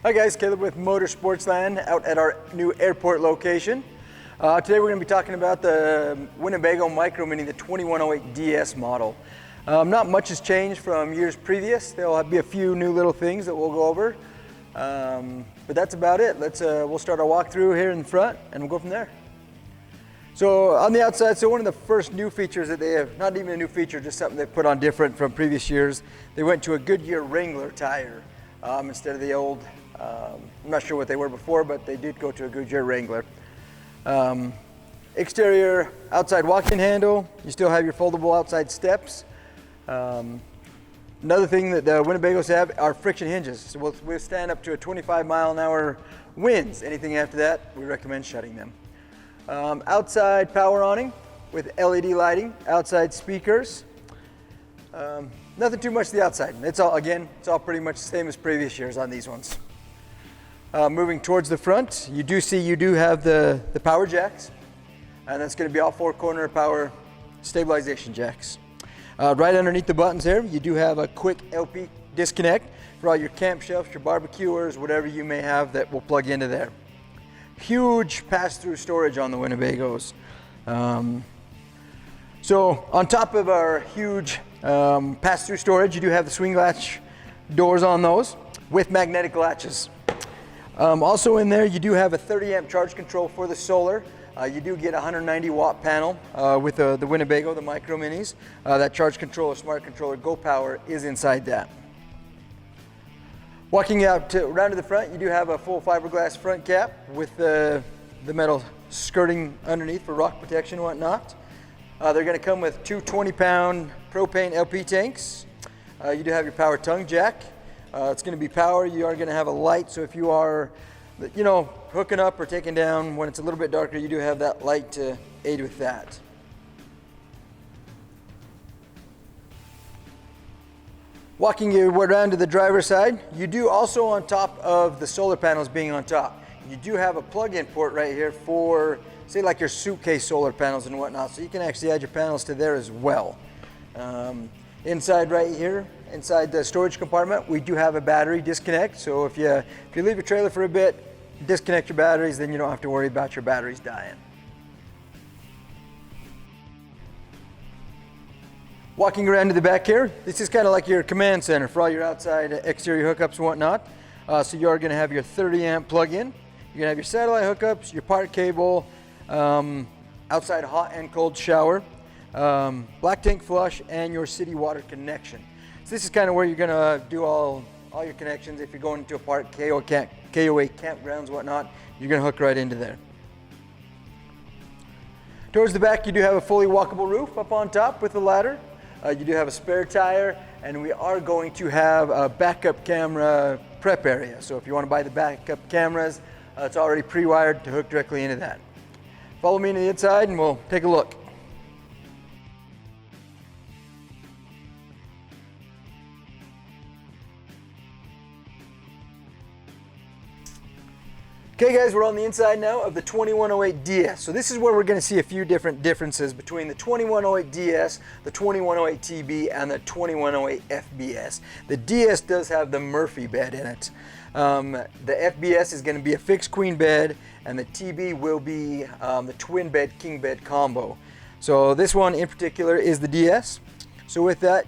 Hi guys, Caleb with Sportsland out at our new airport location. Today we're going to be talking about the Winnebago Micro Minnie, the 2108DS model. Not much has changed from years previous. There'll be a few new little things that we'll go over, but that's about it. We'll start our walkthrough here in the front and we'll go from there. So on the outside, one of the first new features that they have, not even a new feature, just something they put on different from previous years, they went to a Goodyear Wrangler tire instead of the old, I'm not sure what they were before, but they did go to a Goodyear Wrangler. Exterior outside walk-in handle, you still have your foldable outside steps. Another thing that the Winnebagos have are friction hinges. So we'll withstand up to a 25-mile-an-hour winds. Anything after that, we recommend shutting them. Outside power awning with LED lighting, outside speakers. Nothing too much to the outside. It's all pretty much the same as previous years on these ones. Moving towards the front, you do have the power jacks, and that's going to be all four-corner power stabilization jacks. Right underneath the buttons there, you do have a quick LP disconnect for all your camp shelves, your barbecuers, whatever you may have that will plug into there. Huge pass-through storage on the Winnebagos. So on top of our huge pass-through storage, you do have the swing latch doors on those with magnetic latches. Also in there, you do have a 30 amp charge control for the solar. You do get a 190 watt panel with the Winnebago, the Micro Minis. That charge controller, smart controller, Go Power is inside that. Walking out around to the front, you do have a full fiberglass front cap with the metal skirting underneath for rock protection and whatnot. They're going to come with two 20-pound propane LP tanks. You do have your power tongue jack. It's going to be power. You are going to have a light, so if you are, hooking up or taking down when it's a little bit darker, you do have that light to aid with that. Walking you around to the driver's side, you do also, on top of the solar panels being on top, you do have a plug-in port right here for, say, like your suitcase solar panels and whatnot, so you can actually add your panels to there as well. Inside right here, inside the storage compartment, we do have a battery disconnect, so if you leave your trailer for a bit, disconnect your batteries, then you don't have to worry about your batteries dying. Walking around to the back here, this is kind of like your command center for all your outside exterior hookups and whatnot. So you are going to have your 30 amp plug-in. You're going to have your satellite hookups, your part cable, outside hot and cold shower, black tank flush, and your city water connection. So this is kind of where you're going to do all your connections. If you're going into a park, KOA campgrounds, whatnot, you're going to hook right into there. Towards the back, you do have a fully walkable roof up on top with a ladder. You do have a spare tire, and we are going to have a backup camera prep area. So if you want to buy the backup cameras, it's already pre-wired to hook directly into that. Follow me to the inside and we'll take a look. Okay guys, we're on the inside now of the 2108DS. So this is where we're going to see a few different differences between the 2108DS, the 2108TB, and the 2108FBS. The DS does have the Murphy bed in it. The FBS is going to be a fixed queen bed, and the TB will be the twin bed, king bed combo. So this one in particular is the DS. So with that,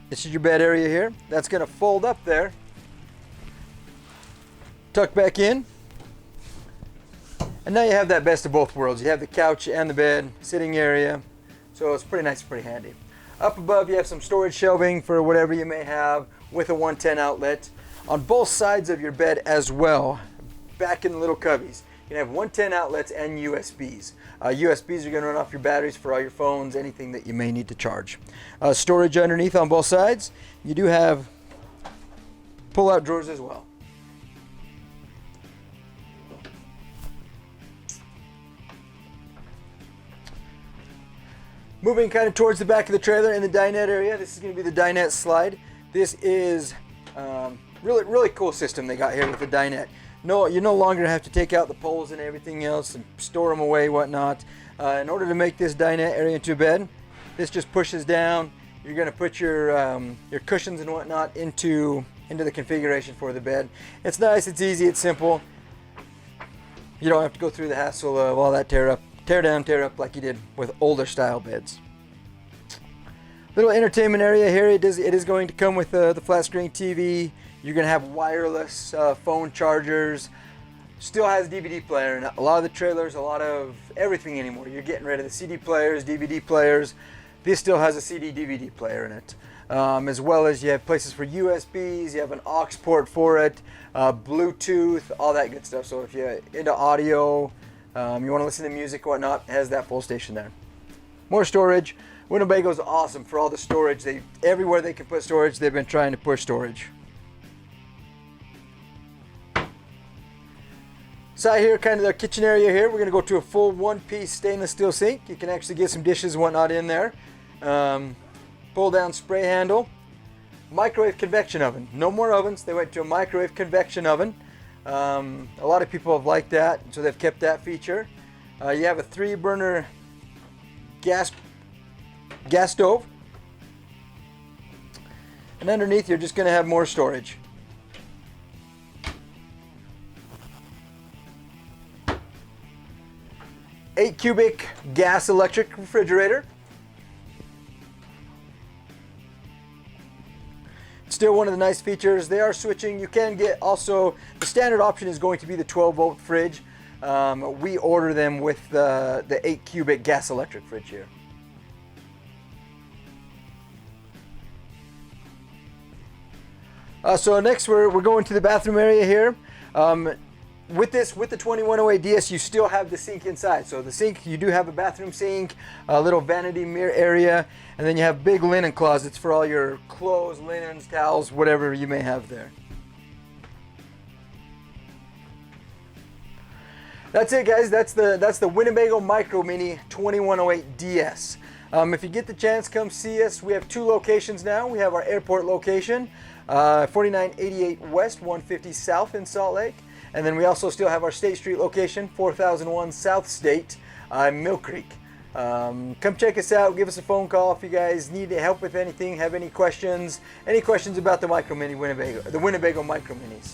this is your bed area here. That's going to fold up there, tuck back in. And now you have that best of both worlds. You have the couch and the bed, sitting area. So it's pretty nice, pretty handy. Up above, you have some storage shelving for whatever you may have with a 110 outlet. On both sides of your bed as well, back in the little cubbies, you can have 110 outlets and USBs. USBs are going to run off your batteries for all your phones, anything that you may need to charge. Storage underneath on both sides. You do have pull-out drawers as well. Moving kind of towards the back of the trailer in the dinette area, this is going to be the dinette slide. This is really cool system they got here with the dinette. No, you no longer have to take out the poles and everything else and store them away, whatnot. In order to make this dinette area into a bed, this just pushes down. You're going to put your cushions and whatnot into into the configuration for the bed. It's nice, it's easy, it's simple. You don't have to go through the hassle of all that tear down, tear up like you did with older style beds. Little entertainment area here. It is going to come with the flat screen TV. You're going to have wireless phone chargers. Still has DVD player, and a lot of the trailers, a lot of everything anymore. You're getting rid of the CD players, DVD players. This still has a CD DVD player in it. As well as you have places for USBs, you have an aux port for it, Bluetooth, all that good stuff. So if you're into audio, you want to listen to music, whatnot, it has that full station there. More storage. Winnebago is awesome for all the storage. Everywhere they can put storage, they've been trying to push storage. Side here, kind of the kitchen area here. We're going to go to a full one-piece stainless steel sink. You can actually get some dishes and whatnot in there. Pull down spray handle. Microwave convection oven. No more ovens. They went to a microwave convection oven. A lot of people have liked that, so they've kept that feature. You have a 3-burner gas stove, and underneath you're just going to have more storage. Eight cubic gas electric refrigerator. Still one of the nice features. They are switching. You can get also, the standard option is going to be the 12-volt fridge. We order them with the 8 cubic gas electric fridge here. So next we're going to the bathroom area here. With the 2108DS, you still have the sink inside. So the sink, you do have a bathroom sink, a little vanity mirror area, and then you have big linen closets for all your clothes, linens, towels, whatever you may have there. That's it, guys. That's the Winnebago Micro Minnie 2108DS. If you get the chance, come see us. We have 2 locations now. We have our airport location, 4988 West, 150 South in Salt Lake. And then we also still have our State Street location, 4001 South State, Mill Creek. Come check us out. Give us a phone call if you guys need help with anything, have any questions about the Micro Mini Winnebago, the Winnebago Micro Minis.